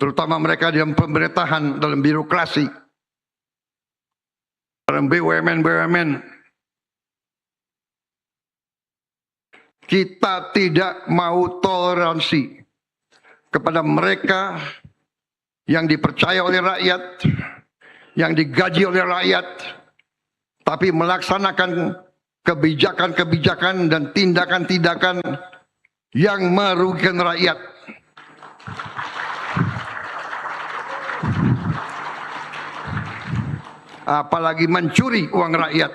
terutama mereka dalam pemerintahan, dalam birokrasi, dalam BUMN. Kita tidak mau toleransi kepada mereka yang dipercaya oleh rakyat, yang digaji oleh rakyat, tapi melaksanakan kebijakan-kebijakan dan tindakan-tindakan yang merugikan rakyat. Apalagi mencuri uang rakyat.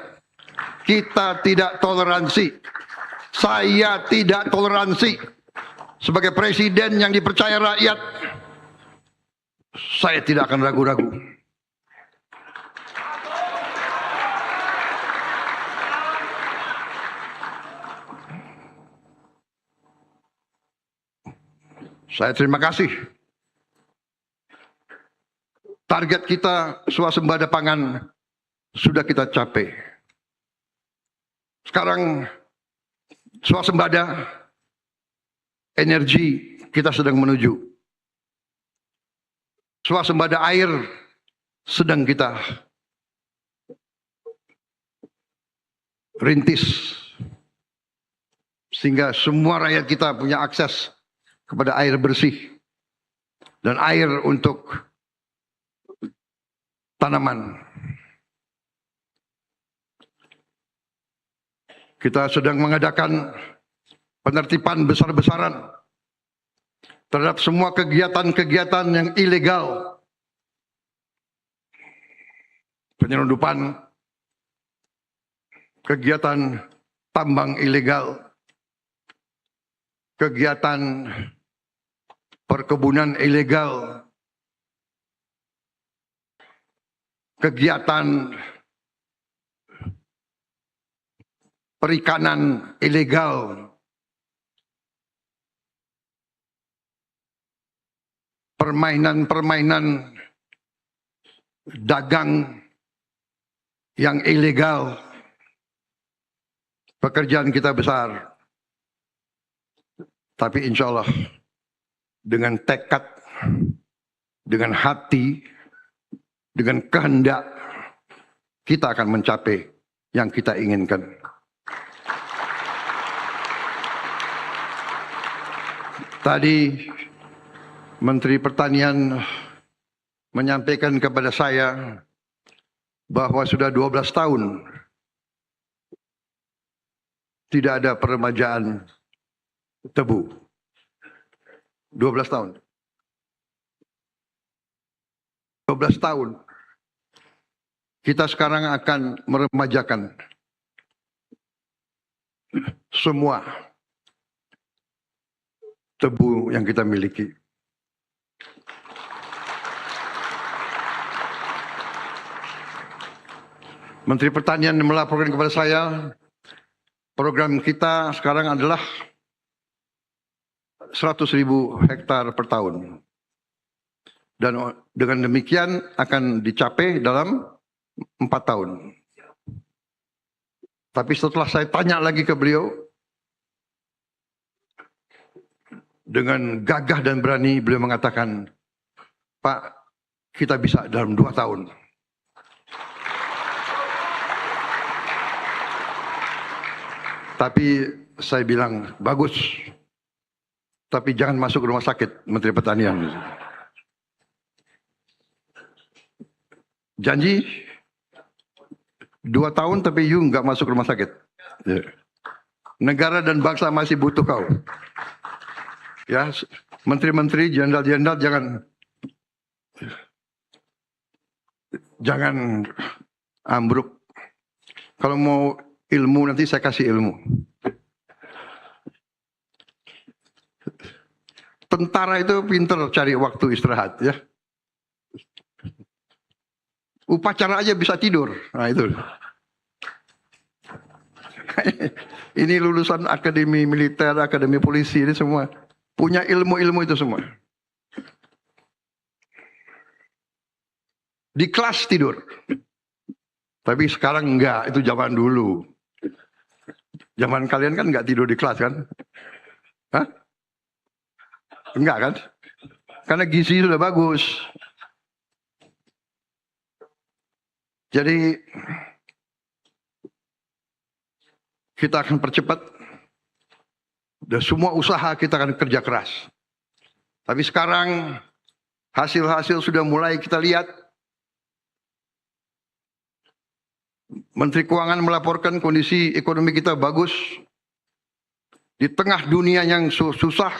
Kita tidak toleransi. Saya tidak toleransi. Sebagai presiden yang dipercaya rakyat, saya tidak akan ragu-ragu. Saya terima kasih. Target kita swasembada pangan sudah kita capai. Sekarang swasembada energi kita sedang menuju. Swasembada air sedang kita rintis. Sehingga semua rakyat kita punya akses kepada air bersih dan air untuk tanaman. Kita sedang mengadakan penertiban besar-besaran terhadap semua kegiatan-kegiatan yang ilegal. Penyelundupan, kegiatan tambang ilegal, kegiatan perkebunan ilegal, kegiatan perikanan ilegal, permainan-permainan dagang yang ilegal. Pekerjaan kita besar. Tapi insya Allah dengan tekad, dengan hati, dengan kehendak, kita akan mencapai yang kita inginkan. Tadi Menteri Pertanian menyampaikan kepada saya bahwa sudah 12 tahun tidak ada peremajaan tebu. 12 tahun. 12 tahun. Kita sekarang akan meremajakan semua tebu yang kita miliki. Menteri Pertanian melaporkan kepada saya, program kita sekarang adalah 100.000 hektar per tahun. Dan dengan demikian akan dicapai dalam 4 tahun. Tapi setelah saya tanya lagi ke beliau, dengan gagah dan berani beliau mengatakan, Pak, kita bisa dalam 2 tahun. Tapi saya bilang, bagus. Tapi jangan masuk rumah sakit, Menteri Pertanian. Janji 2 tahun tapi you nggak masuk rumah sakit. Negara dan bangsa masih butuh kau. Ya, menteri-menteri, jenderal-jenderal jangan ambruk. Kalau mau ilmu nanti saya kasih ilmu. Tentara itu pinter cari waktu istirahat ya. Upacara aja bisa tidur. Nah itu. Ini lulusan akademi militer, akademi polisi ini semua punya ilmu-ilmu itu semua. Di kelas tidur. Tapi sekarang enggak, itu zaman dulu. Zaman kalian kan enggak tidur di kelas kan? Hah? Enggak kan? karena gizi sudah bagus. Jadi kita akan percepat dan semua usaha kita akan kerja keras. Tapi sekarang hasil-hasil sudah mulai kita lihat. Menteri Keuangan melaporkan kondisi ekonomi kita bagus. Di tengah dunia yang susah,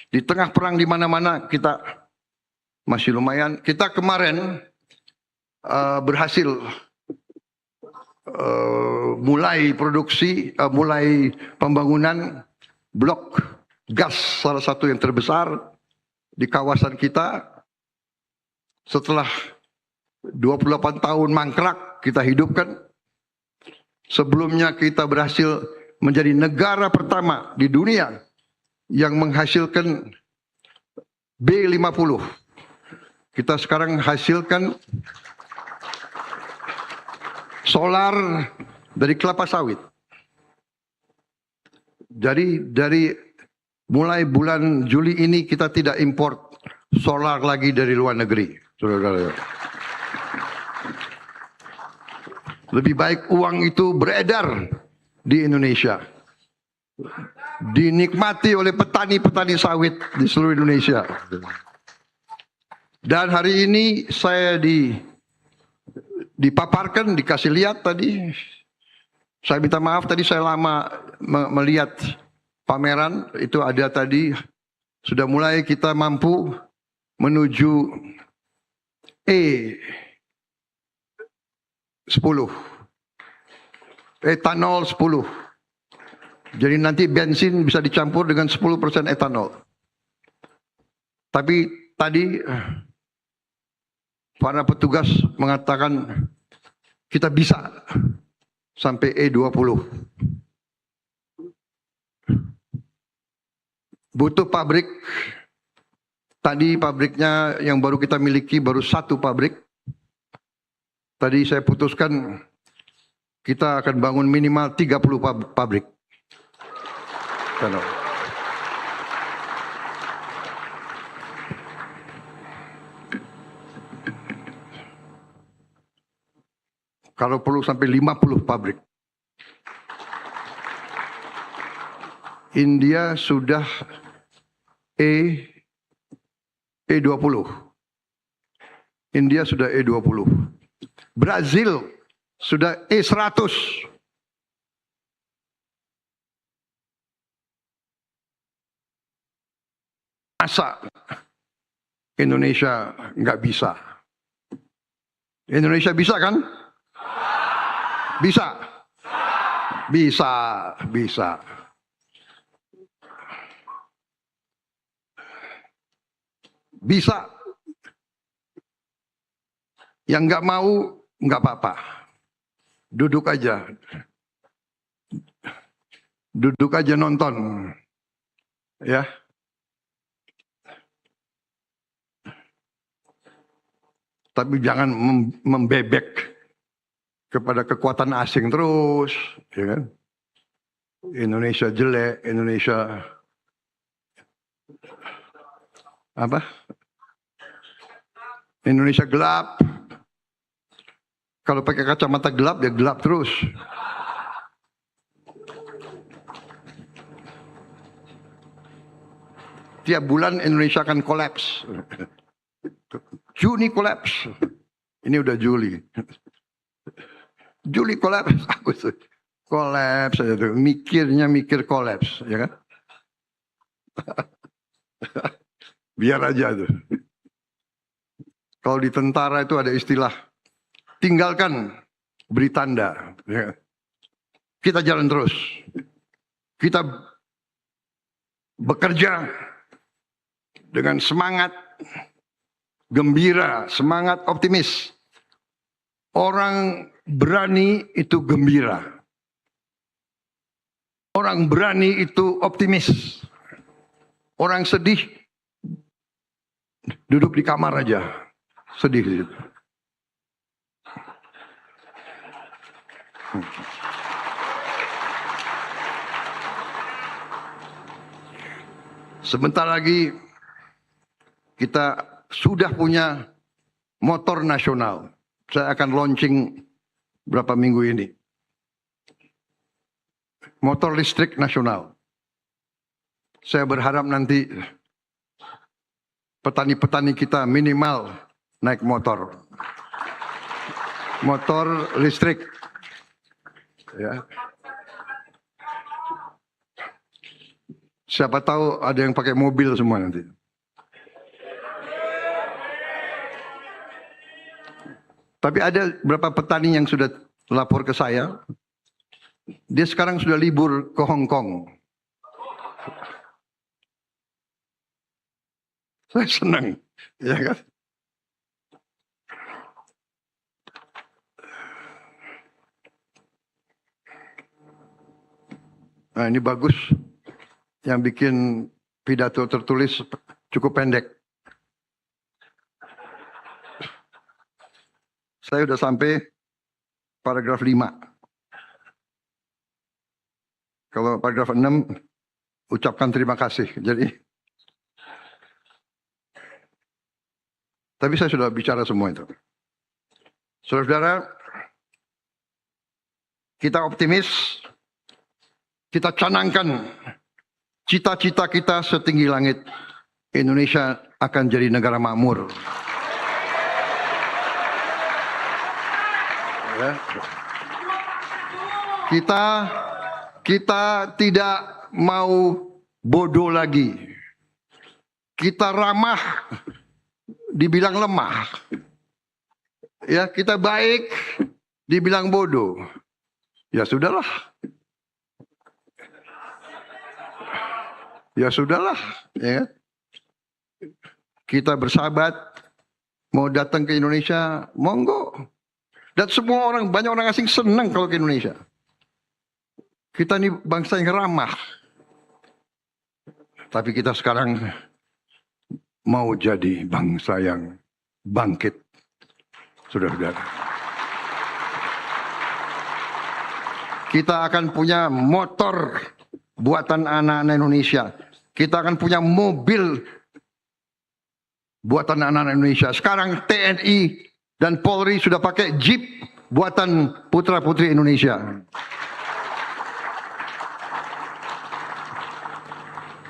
di tengah perang di mana-mana, kita masih lumayan. Kita kemarin berhasil mulai produksi, mulai pembangunan blok gas salah satu yang terbesar di kawasan kita. Setelah 28 tahun mangkrak, kita hidupkan. Sebelumnya kita berhasil menjadi negara pertama di dunia yang menghasilkan B50. Kita sekarang hasilkan solar dari kelapa sawit. Jadi dari mulai bulan Juli ini kita tidak import solar lagi dari luar negeri. Saudara-saudara. Lebih baik uang itu beredar di Indonesia. Dinikmati oleh petani-petani sawit di seluruh Indonesia. Dan hari ini saya dipaparkan, dikasih lihat tadi. Saya minta maaf tadi saya lama melihat pameran. Itu ada tadi. Sudah mulai kita mampu menuju E10. Etanol 10. Jadi nanti bensin bisa dicampur dengan 10% etanol. Tapi tadi para petugas mengatakan kita bisa sampai E20. Butuh pabrik. Tadi pabriknya yang baru kita miliki baru satu pabrik. Tadi saya putuskan kita akan bangun minimal 30 pabrik. Kalau perlu sampai 50 pabrik. India sudah E20. India sudah E20. Brazil sudah E100. Masa Indonesia nggak bisa? Indonesia bisa kan? Bisa. Bisa, bisa. Bisa. Yang nggak mau nggak apa-apa. Duduk aja. Duduk aja nonton. Ya. Tapi jangan membebek kepada kekuatan asing terus, ya kan? Indonesia jelek, Indonesia apa? Indonesia gelap. Kalau pakai kacamata gelap, ya gelap terus. Tiap bulan Indonesia akan kolaps. Juni kolaps. Ini udah Juli. Juli kolaps, Agustus kolaps aja tuh. Mikir kolaps, ya kan? Biar aja tuh. Kalau di tentara itu ada istilah tinggalkan beri tanda. Ya. Kita jalan terus. Kita bekerja dengan semangat gembira, semangat optimis. Orang berani itu gembira. Orang berani itu optimis. Orang sedih duduk di kamar aja. Sedih gitu. Sebentar lagi kita sudah punya motor nasional. Saya akan launching berapa minggu ini. Motor listrik nasional. Saya berharap nanti petani-petani kita minimal naik motor. Motor listrik. Ya. Siapa tahu ada yang pakai mobil semua nanti. Tapi ada beberapa petani yang sudah lapor ke saya. Dia sekarang sudah libur ke Hong Kong. Saya senang, ya kan? Nah, ini bagus. Yang bikin pidato tertulis cukup pendek. Saya sudah sampai paragraf 5. Kalau paragraf 6, ucapkan terima kasih. Tapi saya sudah bicara semua itu. Saudara-saudara, kita optimis, kita canangkan cita-cita kita setinggi langit. Indonesia akan jadi negara makmur. Ya. Kita tidak mau bodoh lagi. Kita ramah, dibilang lemah. Ya, kita baik, dibilang bodoh. Ya sudahlah. Ya sudahlah, ya. Kita bersahabat, mau datang ke Indonesia, monggo. Dan semua orang, banyak orang asing senang kalau ke Indonesia. Kita ini bangsa yang ramah. Tapi kita sekarang mau jadi bangsa yang bangkit. Saudara-saudara. Kita akan punya motor buatan anak-anak Indonesia. Kita akan punya mobil buatan anak-anak Indonesia. Sekarang TNI dan Polri sudah pakai Jeep buatan putra-putri Indonesia.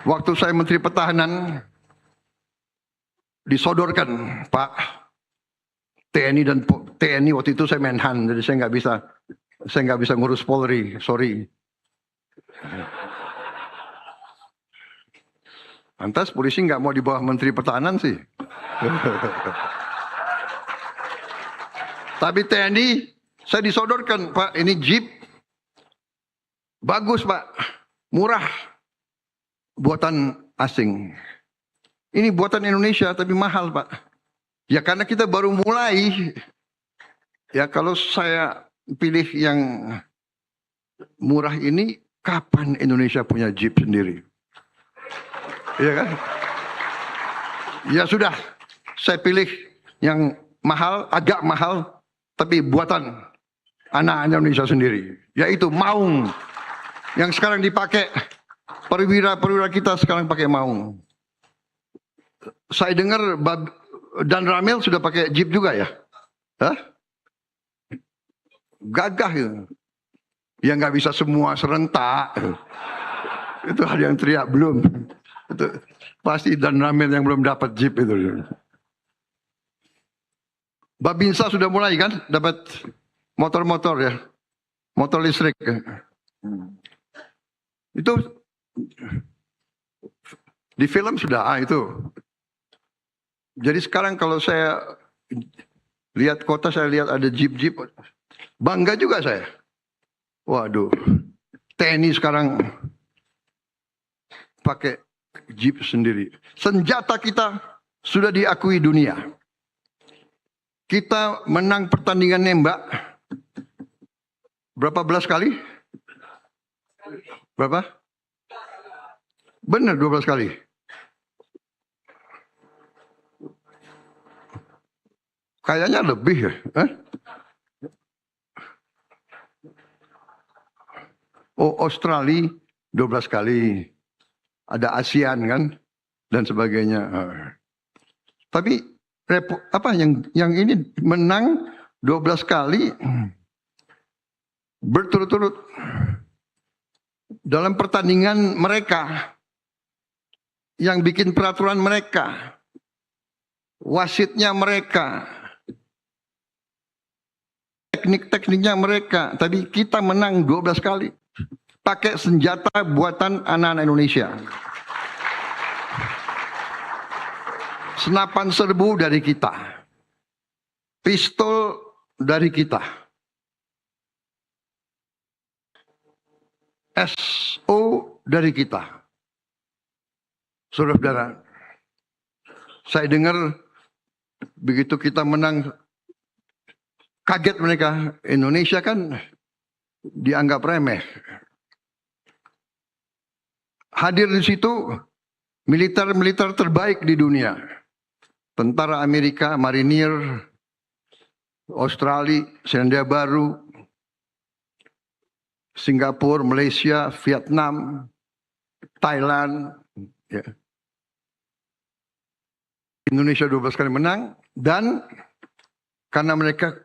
Waktu saya Menteri Pertahanan, disodorkan Pak TNI dan TNI waktu itu saya Menhan, jadi saya nggak bisa ngurus Polri, sorry. Lantas polisi nggak mau di bawah Menteri Pertahanan sih. Tapi TNI saya disodorkan, Pak, ini Jeep bagus Pak, murah, buatan asing. Ini buatan Indonesia tapi mahal Pak. Ya karena kita baru mulai. Ya kalau saya pilih yang murah ini, kapan Indonesia punya Jeep sendiri? Iya kan? Ya sudah, saya pilih yang mahal, agak mahal, tapi buatan anak Indonesia sendiri. Yaitu Maung. Yang sekarang dipakai, perwira-perwira kita sekarang pakai Maung. Saya dengar Dan Ramil sudah pakai Jeep juga ya? Hah? Gagah ya. Ya nggak bisa semua serentak. Itu ada yang teriak belum. Itu pasti Dan Ramil yang belum dapat Jeep itu. Babinsa sudah mulai kan dapat motor-motor ya. Motor listrik. Itu di film sudah itu. Jadi sekarang kalau saya lihat kota, saya lihat ada jeep-jeep, bangga juga saya. Waduh, TNI sekarang pakai jeep sendiri. Senjata kita sudah diakui dunia. Kita menang pertandingan nembak berapa belas kali? Berapa? Benar 12 kali. Kayaknya lebih ya. Oh, Australia 12 kali. Ada ASEAN kan dan sebagainya. Tapi yang ini menang 12 kali berturut-turut dalam pertandingan mereka, yang bikin peraturan mereka, wasitnya mereka, teknik-tekniknya mereka. Tapi kita menang 12 kali pakai senjata buatan anak-anak Indonesia. Senapan serbu dari kita, pistol dari kita, SO dari kita. Saudara-saudara, saya dengar begitu kita menang, kaget mereka. Indonesia kan dianggap remeh. Hadir di situ militer-militer terbaik di dunia. Tentara Amerika, Marinir, Australia, Selandia Baru, Singapura, Malaysia, Vietnam, Thailand. Ya. Indonesia 12 kali menang, dan karena mereka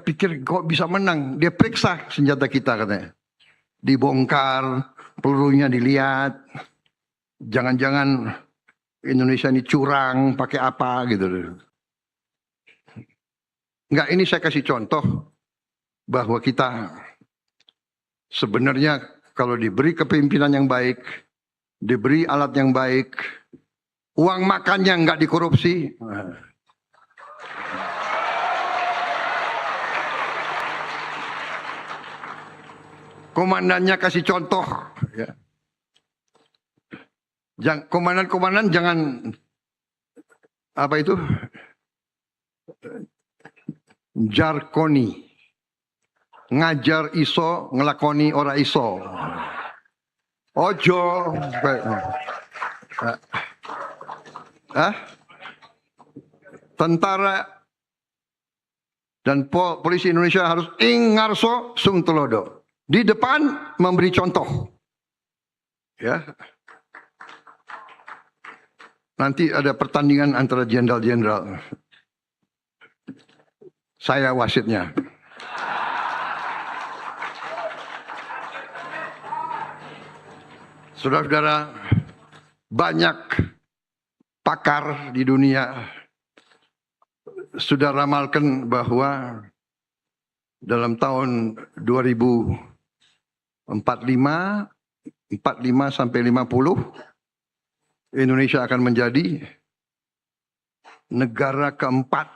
pikir kok bisa menang, dia periksa senjata kita katanya. Dibongkar, pelurunya dilihat. Jangan-jangan Indonesia ini curang, pakai apa gitu. Enggak, ini saya kasih contoh bahwa kita sebenarnya kalau diberi kepemimpinan yang baik, diberi alat yang baik, uang makannya enggak dikorupsi. Komandannya kasih contoh. Ya. Komandan-komandan jangan apa itu jarkoni, ngajar iso ngelakoni ora iso. Ojo. Tentara dan polisi Indonesia harus ingarso sung telodo. Di depan memberi contoh. Ya. Nanti ada pertandingan antara jenderal-jenderal. Saya wasitnya. Saudara-saudara, banyak pakar di dunia sudah ramalkan bahwa dalam tahun 2045 sampai 50 Indonesia akan menjadi negara keempat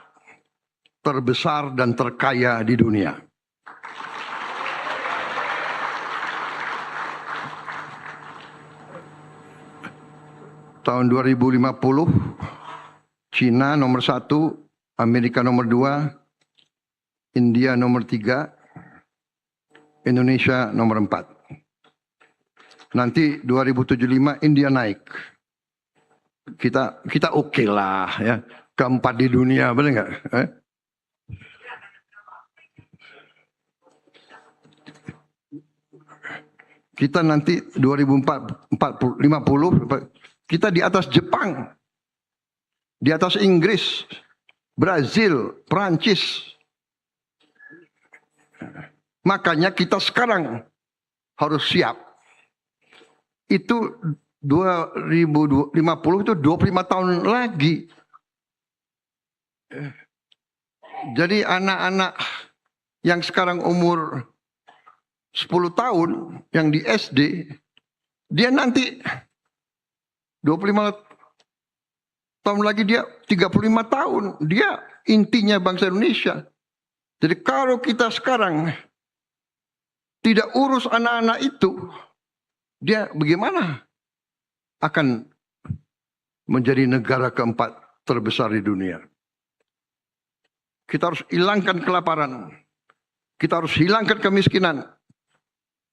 terbesar dan terkaya di dunia. Tahun 2050, Cina nomor 1, Amerika nomor 2, India nomor 3, Indonesia nomor 4. Nanti 2075 India naik. Kita oke lah ya, keempat di dunia, benar nggak? Kita nanti 2050 kita di atas Jepang, di atas Inggris, Brazil, Prancis. Makanya kita sekarang harus siap. Itu 2050 itu 25 tahun lagi. Jadi anak-anak yang sekarang umur 10 tahun yang di SD, dia nanti 25 tahun lagi dia 35 tahun. Dia intinya bangsa Indonesia. Jadi kalau kita sekarang tidak urus anak-anak itu, dia bagaimana akan menjadi negara keempat terbesar di dunia? Kita harus hilangkan kelaparan. Kita harus hilangkan kemiskinan.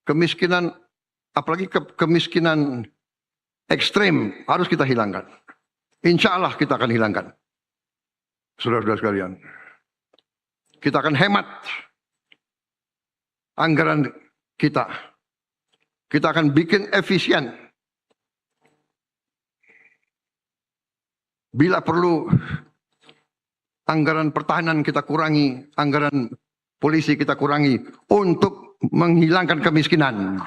Kemiskinan, apalagi kemiskinan ekstrim, harus kita hilangkan. Insya Allah kita akan hilangkan. Saudara-saudara sekalian. Kita akan hemat anggaran kita. Kita akan bikin efisien. Bila perlu, anggaran pertahanan kita kurangi, anggaran polisi kita kurangi untuk menghilangkan kemiskinan.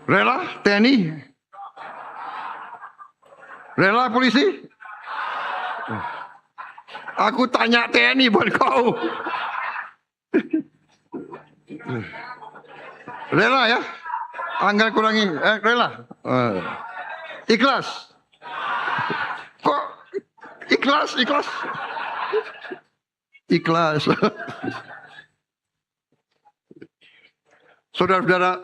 Rela TNI? Rela polisi? Aku tanya TNI buat kau. Rela ya? Anggaran kurangi, rela? Ikhlas? Kok ikhlas? Ikhlas. Saudara-saudara,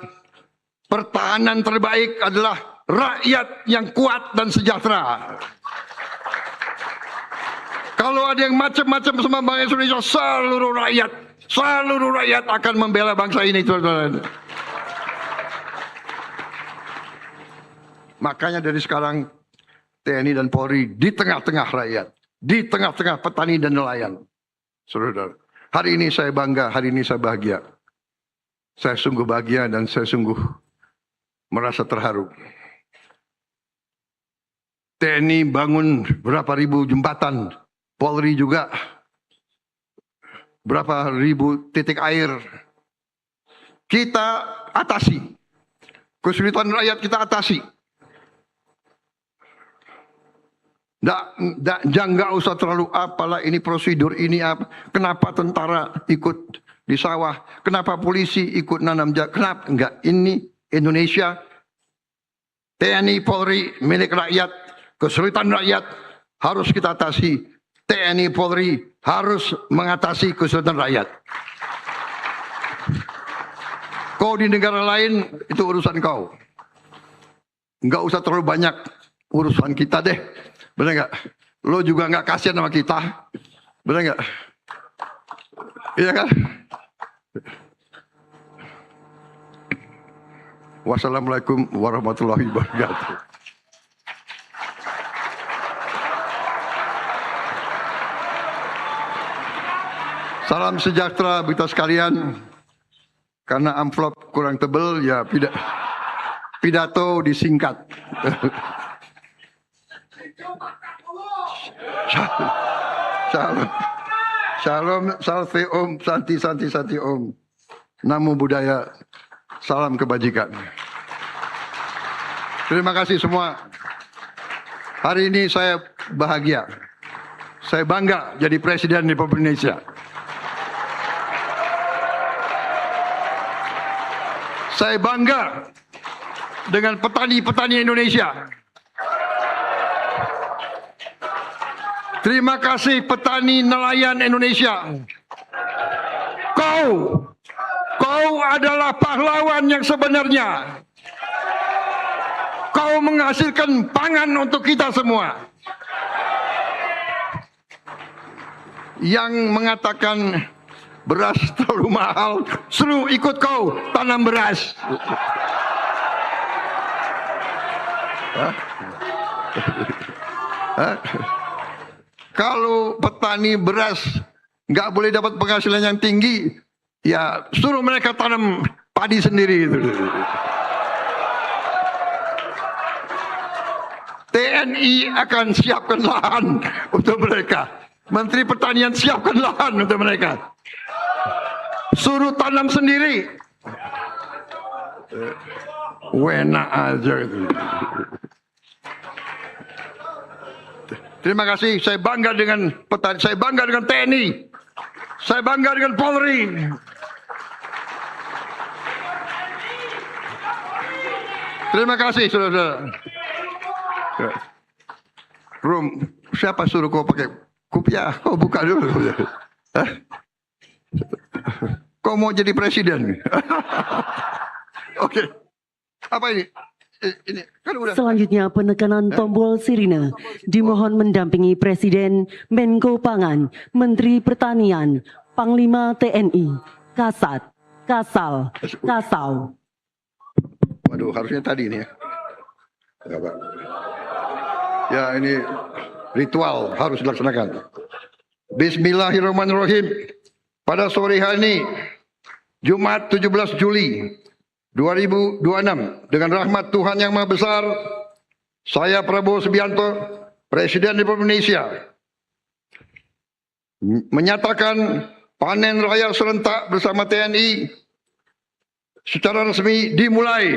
pertahanan terbaik adalah rakyat yang kuat dan sejahtera. Kalau ada yang macam-macam sama bangsa Indonesia, seluruh rakyat akan membela bangsa ini, saudara. Makanya dari sekarang TNI dan Polri di tengah-tengah rakyat, di tengah-tengah petani dan nelayan. Saudara, hari ini saya bangga, hari ini saya bahagia. Saya sungguh bahagia dan saya sungguh merasa terharu. TNI bangun berapa ribu jembatan, Polri juga berapa ribu titik air. Kita atasi. Kesulitan rakyat kita atasi. Jangan usah terlalu apalah ini prosedur ini apa. Kenapa tentara ikut di sawah? Kenapa polisi ikut nanam jagung? Kenapa? Enggak, ini Indonesia. TNI Polri milik rakyat. Kesulitan rakyat harus kita atasi. TNI Polri harus mengatasi kesulitan rakyat. Kau di negara lain itu urusan kau. Enggak usah terlalu banyak urusan kita deh. Benar nggak? Lo juga nggak kasihan sama kita, benar nggak? Iya kan? Wassalamualaikum warahmatullahi wabarakatuh. Salam sejahtera kita sekalian. Karena amplop kurang tebel, ya pidato disingkat. Shalom, salve om, santi om. Namo Buddhaya, salam kebajikan. Terima kasih semua. Hari ini saya bahagia. Saya bangga jadi Presiden Republik Indonesia. Saya bangga dengan petani-petani Indonesia. Terima kasih petani nelayan Indonesia. Kau adalah pahlawan yang sebenarnya. Kau menghasilkan pangan untuk kita semua. Yang mengatakan beras terlalu mahal, suruh ikut kau tanam beras. Kalau petani beras nggak boleh dapat penghasilan yang tinggi, ya suruh mereka tanam padi sendiri. TNI akan siapkan lahan untuk mereka. Menteri Pertanian siapkan lahan untuk mereka. Suruh tanam sendiri. Wena aja itu. Terima kasih, saya bangga dengan petani, saya bangga dengan TNI, saya bangga dengan Polri. Terima kasih, saudara-saudara. Rum, siapa suruh kau pakai kopiah? Kau buka dulu. Kau mau jadi presiden? Oke. Apa ini? Ini kan udah. Selanjutnya penekanan tombol sirine dimohon mendampingi Presiden, Menko Pangan, Menteri Pertanian, Panglima TNI, Kasat, Kasal, Kasau. Waduh, harusnya tadi ini ya. Ya, Pak. Ya, ini ritual harus dilaksanakan. Bismillahirrahmanirrahim. Pada sore hari ini Jumat 17 Juli 2026, dengan rahmat Tuhan Yang Maha Besar, saya Prabowo Subianto, Presiden Republik Indonesia, menyatakan panen raya serentak bersama TNI secara resmi dimulai.